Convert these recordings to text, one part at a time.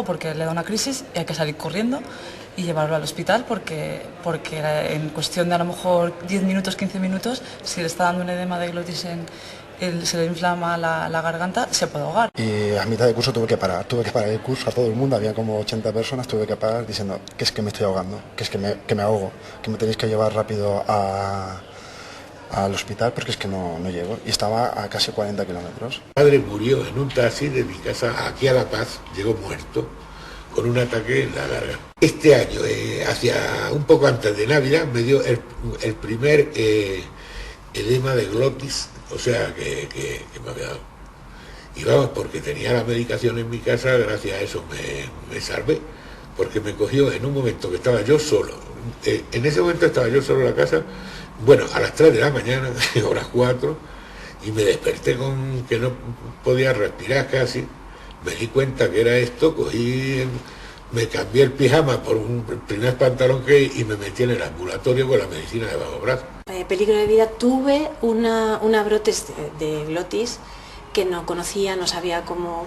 porque le da una crisis y hay que salir corriendo y llevarlo al hospital porque en cuestión de a lo mejor 10 minutos, 15 minutos, si le está dando un edema de glotis se le inflama la garganta, se puede ahogar. Y a mitad de curso tuve que parar el curso a todo el mundo, había como 80 personas, tuve que parar diciendo que es que me estoy ahogando, que es que me ahogo, que me tenéis que llevar rápido al hospital porque es que no llego. Y estaba a casi 40 kilómetros. Mi padre murió en un taxi de mi casa aquí a La Paz, llegó muerto, con un ataque en la garganta. Este año, hacia un poco antes de Navidad, me dio el primer edema de glotis, o sea, que me había dado. Y vamos, porque tenía la medicación en mi casa, gracias a eso me salvé, porque me cogió en un momento que estaba yo solo. En ese momento estaba yo solo en la casa, bueno, a las 3 de la mañana, o las 4, y me desperté con que no podía respirar casi. Me di cuenta que era esto, me cambié el pijama por un primer pantalón y me metí en el ambulatorio con la medicina de bajo brazo. Peligro de vida, tuve una brotes de glotis que no conocía, no sabía cómo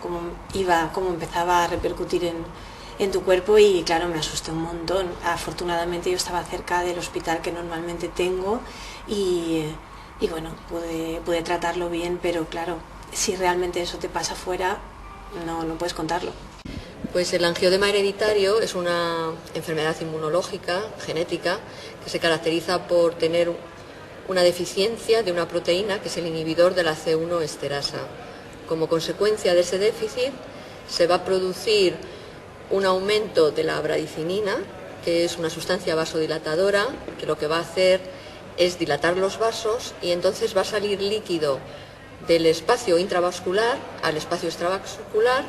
empezaba a repercutir en tu cuerpo y claro, me asusté un montón. Afortunadamente yo estaba cerca del hospital que normalmente tengo y bueno, pude tratarlo bien, pero claro, si realmente eso te pasa fuera, no puedes contarlo. Pues el angioedema hereditario es una enfermedad inmunológica, genética, que se caracteriza por tener una deficiencia de una proteína que es el inhibidor de la C1 esterasa. Como consecuencia de ese déficit se va a producir un aumento de la bradicinina, que es una sustancia vasodilatadora, que lo que va a hacer es dilatar los vasos y entonces va a salir líquido del espacio intravascular al espacio extravascular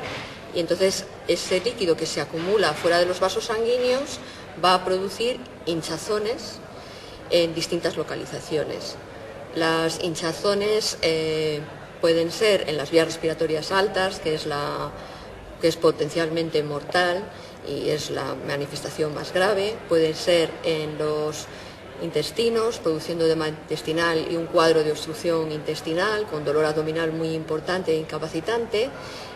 y entonces ese líquido que se acumula fuera de los vasos sanguíneos va a producir hinchazones en distintas localizaciones. Las hinchazones pueden ser en las vías respiratorias altas, que es potencialmente mortal y es la manifestación más grave, pueden ser en los intestinos, produciendo edema intestinal y un cuadro de obstrucción intestinal con dolor abdominal muy importante e incapacitante.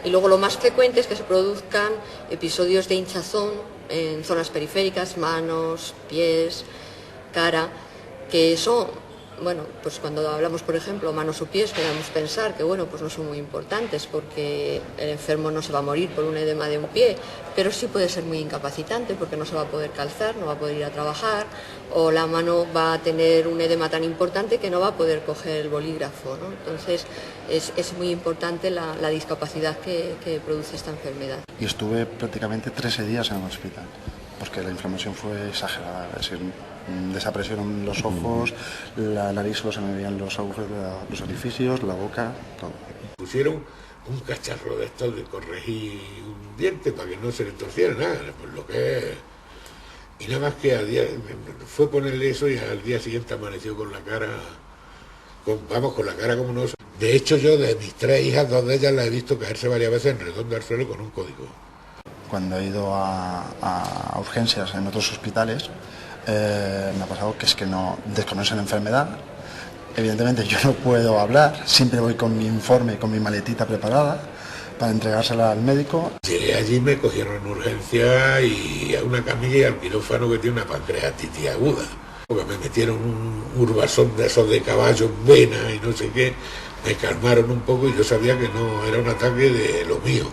Y luego lo más frecuente es que se produzcan episodios de hinchazón en zonas periféricas, manos, pies, cara, que son, bueno, pues cuando hablamos, por ejemplo, manos o pies, podemos pensar que, bueno, pues no son muy importantes porque el enfermo no se va a morir por un edema de un pie, pero sí puede ser muy incapacitante porque no se va a poder calzar, no va a poder ir a trabajar, o la mano va a tener un edema tan importante que no va a poder coger el bolígrafo, ¿no? Entonces es muy importante la discapacidad que produce esta enfermedad. Y estuve prácticamente 13 días en el hospital, porque la inflamación fue exagerada, es decir, desaparecieron los ojos, la nariz solo se me veían los agujeros de los orificios, la boca, todo. Pusieron un cacharro de estos de corregir un diente para que no se le torciera nada, pues lo que es. Y nada más que fue ponerle eso y al día siguiente amaneció con la cara, con la cara como no. De hecho yo de mis 3 hijas, 2 de ellas las he visto caerse varias veces en redondo al suelo con un código. Cuando he ido a urgencias en otros hospitales, me ha pasado que es que no desconocen la enfermedad. Evidentemente yo no puedo hablar, siempre voy con mi informe, con mi maletita preparada para entregársela al médico. Llegué allí, me cogieron en urgencia y a una camilla y al quirófano que tiene una pancreatitis aguda. Porque me metieron un urbasón de esos de caballo en vena y no sé qué, me calmaron un poco y yo sabía que no era un ataque de lo mío.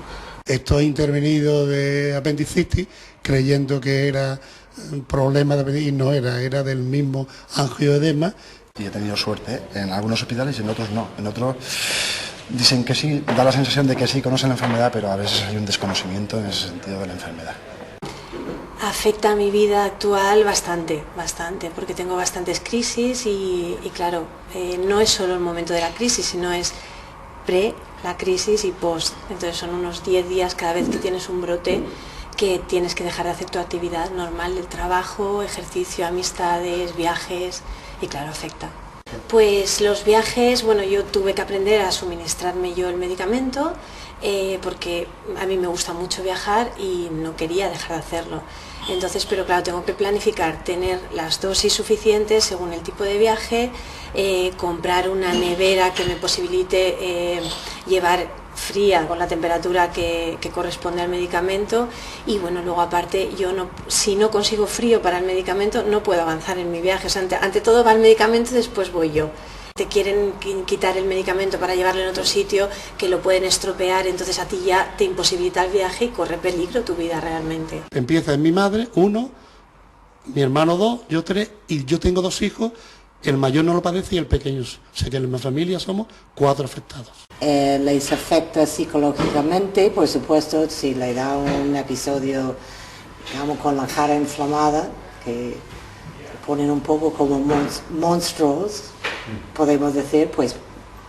Estoy intervenido de apendicitis creyendo que era un problema de apendicitis y no era del mismo angioedema. Y he tenido suerte en algunos hospitales y en otros no. En otros dicen que sí, da la sensación de que sí conocen la enfermedad, pero a veces hay un desconocimiento en ese sentido de la enfermedad. Afecta a mi vida actual bastante, porque tengo bastantes crisis y claro, no es solo el momento de la crisis, sino es la crisis y post. Entonces son unos 10 días cada vez que tienes un brote que tienes que dejar de hacer tu actividad normal del trabajo, ejercicio, amistades, viajes y claro, afecta. Pues los viajes, bueno, yo tuve que aprender a suministrarme yo el medicamento porque a mí me gusta mucho viajar y no quería dejar de hacerlo. Entonces, pero claro, tengo que planificar, tener las dosis suficientes según el tipo de viaje, comprar una nevera que me posibilite llevar fría con la temperatura que corresponde al medicamento, y bueno, luego aparte si no consigo frío para el medicamento no puedo avanzar en mi viaje. O sea, ante todo va el medicamento y después voy yo. Te quieren quitar el medicamento para llevarlo en otro sitio, que lo pueden estropear, entonces a ti ya te imposibilita el viaje y corre peligro tu vida realmente. Empieza en mi madre, 1, mi hermano 2, yo 3, y yo tengo 2 hijos, el mayor no lo padece y el pequeño. O sea que en mi familia somos 4 afectados. Les afecta psicológicamente, por supuesto, si le da un episodio, digamos, con la cara inflamada, que ponen un poco como monstruos, podemos decir, pues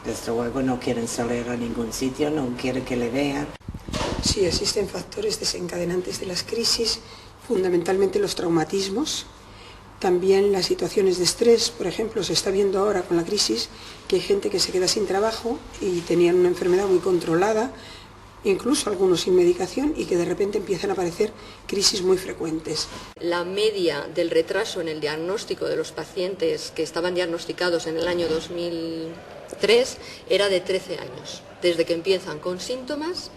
desde luego no quieren salir a ningún sitio, no quieren que le vean. Sí, existen factores desencadenantes de las crisis, fundamentalmente los traumatismos, también las situaciones de estrés. Por ejemplo, se está viendo ahora con la crisis que hay gente que se queda sin trabajo y tenían una enfermedad muy controlada, incluso algunos sin medicación, y que de repente empiezan a aparecer crisis muy frecuentes. La media del retraso en el diagnóstico de los pacientes que estaban diagnosticados en el año 2003 era de 13 años, desde que empiezan con síntomas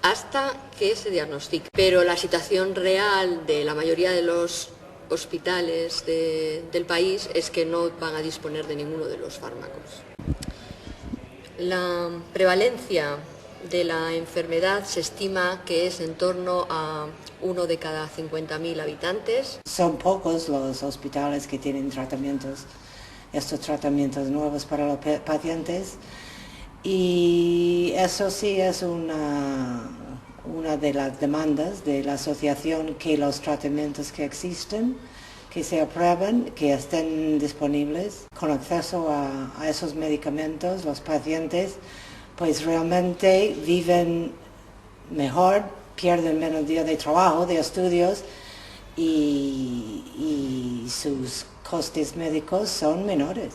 hasta que se diagnostica. Pero la situación real de la mayoría de los hospitales del país es que no van a disponer de ninguno de los fármacos. La prevalencia de la enfermedad se estima que es en torno a 1 de cada 50.000 habitantes. Son pocos los hospitales que tienen estos tratamientos nuevos para los pacientes, y eso sí es una de las demandas de la asociación, que los tratamientos que existen, que se aprueben, que estén disponibles. Con acceso a esos medicamentos, los pacientes pues realmente viven mejor, pierden menos días de trabajo, de estudios, y sus costes médicos son menores.